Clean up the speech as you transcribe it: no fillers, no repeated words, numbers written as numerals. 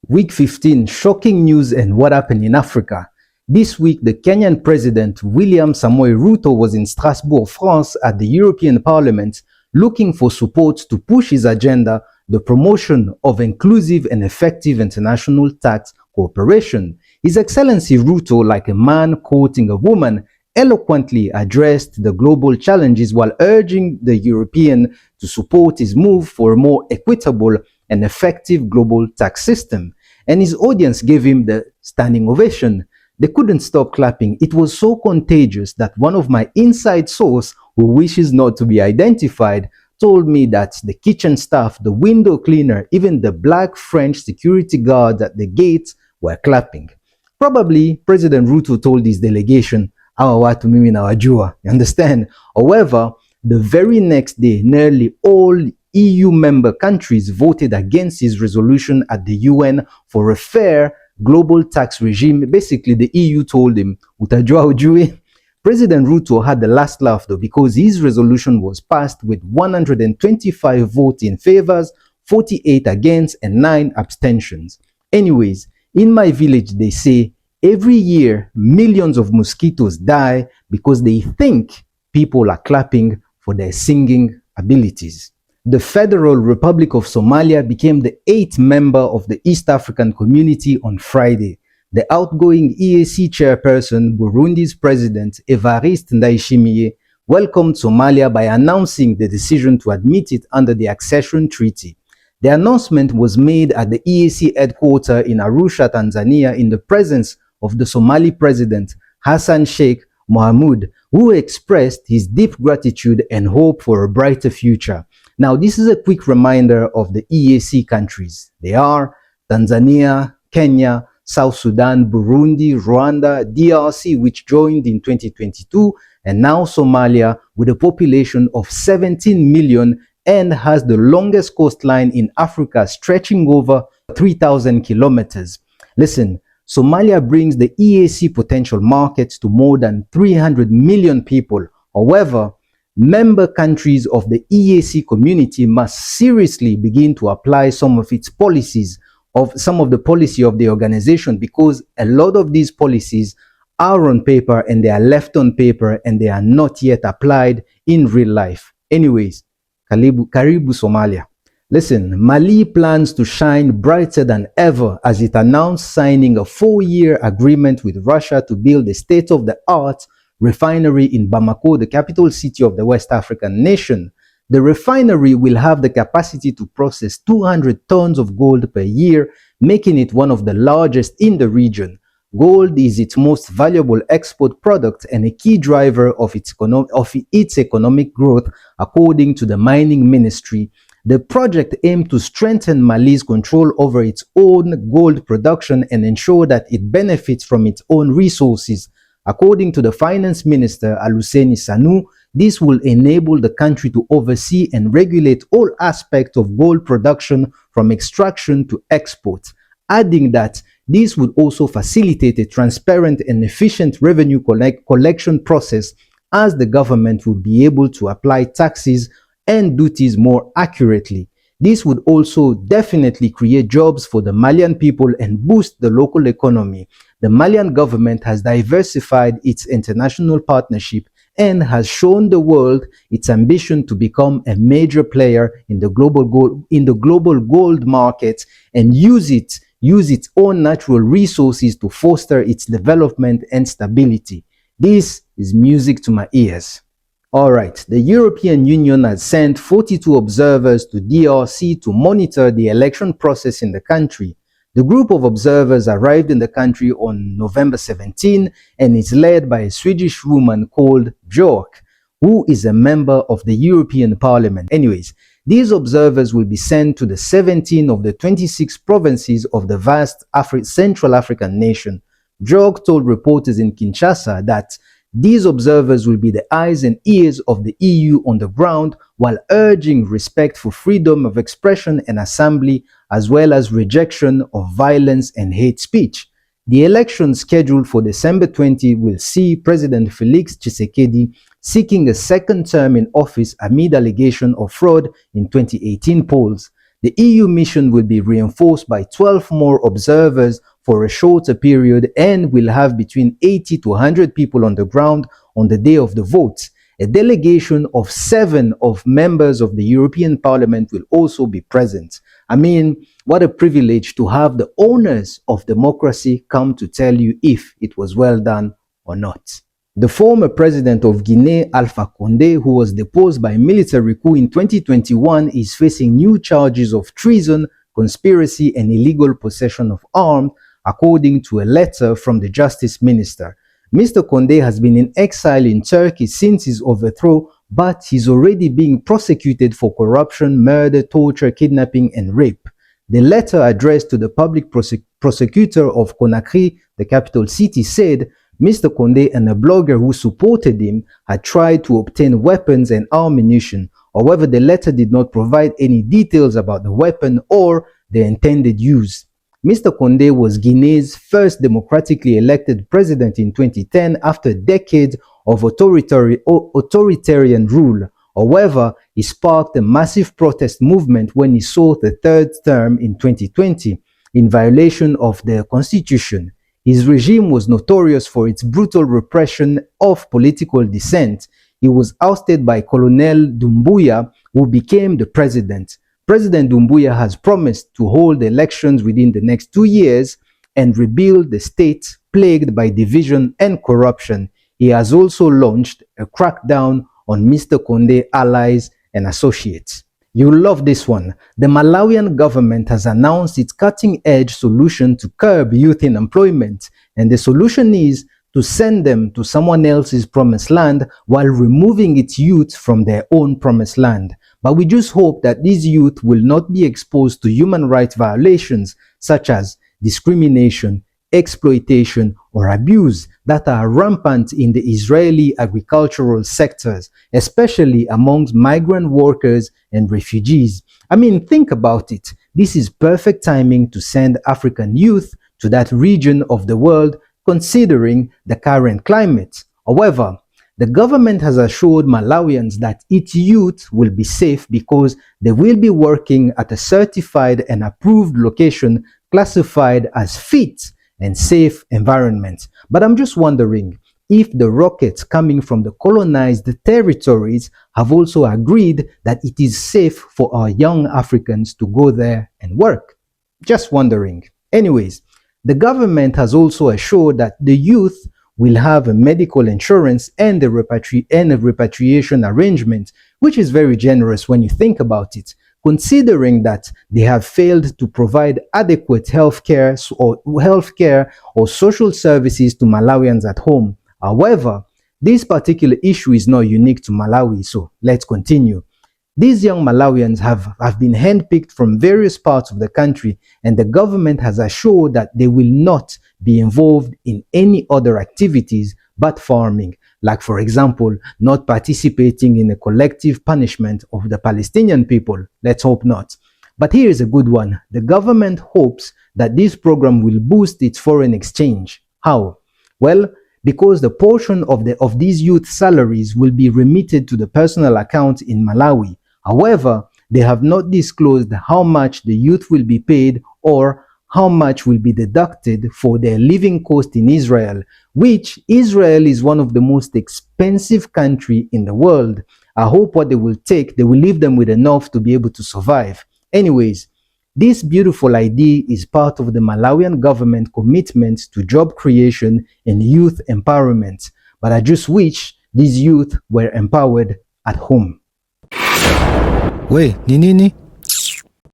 Week 15, shocking news and what happened in Africa. This week, the Kenyan President William Samoei Ruto was in Strasbourg, France at the European Parliament looking for support to push his agenda, the promotion of inclusive and effective international tax cooperation. His Excellency Ruto, like a man courting a woman, eloquently addressed the global challenges while urging the European to support his move for a more equitable and effective global tax system. And his audience gave him the standing ovation. They couldn't stop clapping. It was so contagious that one of my inside source, who wishes not to be identified, told me that the kitchen staff, the window cleaner, even the black French security guards at the gate were clapping. Probably President Ruto told his delegation, "Hawa watu mimi nawajua," you understand? However, the very next day, nearly all EU member countries voted against his resolution at the UN for a fair global tax regime. Basically, the EU told him, "Utajua ujui." President Ruto had the last laugh though, because his resolution was passed with 125 votes in favors, 48 against, and 9 abstentions. Anyways, in my village, they say every year millions of mosquitoes die because they think people are clapping for their singing abilities. The Federal Republic of Somalia became the 8th member of the East African Community on Friday. The outgoing EAC chairperson, Burundi's President Evariste Ndayishimiye, welcomed Somalia by announcing the decision to admit it under the accession treaty. The announcement was made at the EAC headquarters in Arusha, Tanzania, in the presence of the Somali President Hassan Sheikh Mohamud, who expressed his deep gratitude and hope for a brighter future. Now, this is a quick reminder of the EAC countries. They are Tanzania, Kenya, South Sudan, Burundi, Rwanda, DRC, which joined in 2022, and now Somalia, with a population of 17 million and has the longest coastline in Africa, stretching over 3,000 kilometers. Listen, Somalia brings the EAC potential markets to more than 300 million people. However, member countries of the EAC community must seriously begin to apply some of the policy of the organization, because a lot of these policies are on paper and they are left on paper and they are not yet applied in real life. Anyways, karibu Somalia. Listen, Mali plans to shine brighter than ever as it announced signing a 4-year agreement with Russia to build a state-of-the-art refinery in Bamako, the capital city of the West African nation. The refinery will have the capacity to process 200 tons of gold per year, making it one of the largest in the region. Gold is its most valuable export product and a key driver of its economic growth, according to the mining ministry. The project aimed to strengthen Mali's control over its own gold production and ensure that it benefits from its own resources. According to the finance minister, Aluseni Sanu, this will enable the country to oversee and regulate all aspects of gold production from extraction to export, adding that this would also facilitate a transparent and efficient revenue collection process, as the government would be able to apply taxes and duties more accurately. This would also definitely create jobs for the Malian people and boost the local economy. The Malian government has diversified its international partnership and has shown the world its ambition to become a major player in the global gold market and use its own natural resources to foster its development and stability. This is music to my ears. Alright, the European Union has sent 42 observers to DRC to monitor the election process in the country. The group of observers arrived in the country on November 17 and is led by a Swedish woman called Björk, who is a member of the European Parliament. Anyways, these observers will be sent to the 17 of the 26 provinces of the vast Central African nation. Björk told reporters in Kinshasa that these observers will be the eyes and ears of the EU on the ground, while urging respect for freedom of expression and assembly, as well as rejection of violence and hate speech. The election scheduled for December 20 will see President Felix Tshisekedi seeking a second term in office amid allegation of fraud in 2018 polls. The EU mission will be reinforced by 12 more observers for a shorter period and will have between 80 to 100 people on the ground on the day of the vote. A delegation of 7 of members of the European Parliament will also be present. I mean, what a privilege to have the owners of democracy come to tell you if it was well done or not. The former president of Guinea, Alpha Condé, who was deposed by a military coup in 2021, is facing new charges of treason, conspiracy, and illegal possession of arms, according to a letter from the justice minister. Mr. Condé has been in exile in Turkey since his overthrow, but he's already being prosecuted for corruption, murder, torture, kidnapping, and rape. The letter addressed to the public prosecutor of Conakry, the capital city, said Mr. Condé and a blogger who supported him had tried to obtain weapons and ammunition. However, the letter did not provide any details about the weapon or their intended use. Mr. Condé was Guinea's first democratically elected president in 2010 after decades of authoritarian rule. However, he sparked a massive protest movement when he sought a third term in 2020 in violation of the constitution. His regime was notorious for its brutal repression of political dissent. He was ousted by Colonel Doumbouya, who became the president. President Doumbouya has promised to hold elections within the next 2 years and rebuild the state plagued by division and corruption. He has also launched a crackdown on Mr. Condé allies and associates. You'll love this one. The Malawian government has announced its cutting-edge solution to curb youth unemployment, and the solution is to send them to someone else's promised land while removing its youth from their own promised land. But we just hope that these youth will not be exposed to human rights violations such as discrimination, exploitation, or abuse that are rampant in the Israeli agricultural sectors, especially amongst migrant workers and refugees. I mean, think about it. This is perfect timing to send African youth to that region of the world, considering the current climate. However, the government has assured Malawians that its youth will be safe because they will be working at a certified and approved location classified as fit and safe environment. But I'm just wondering if the rockets coming from the colonized territories have also agreed that it is safe for our young Africans to go there and work. Just wondering. Anyways, the government has also assured that the youth will have a medical insurance and a repatriation arrangement, which is very generous when you think about it, considering that they have failed to provide adequate healthcare or social services to Malawians at home. However, this particular issue is not unique to Malawi, so let's continue. These young Malawians have been handpicked from various parts of the country, and the government has assured that they will not be involved in any other activities but farming, like for example, not participating in a collective punishment of the Palestinian people. Let's hope not. But here is a good one. The government hopes that this program will boost its foreign exchange. How? Well, because the portion of these youth salaries will be remitted to the personal account in Malawi. However, they have not disclosed how much the youth will be paid or how much will be deducted for their living cost in Israel, which Israel is one of the most expensive countries in the world. I hope what they will leave them with enough to be able to survive. Anyways, this beautiful idea is part of the Malawian government commitment to job creation and youth empowerment. But I just wish these youth were empowered at home. We, ni nini?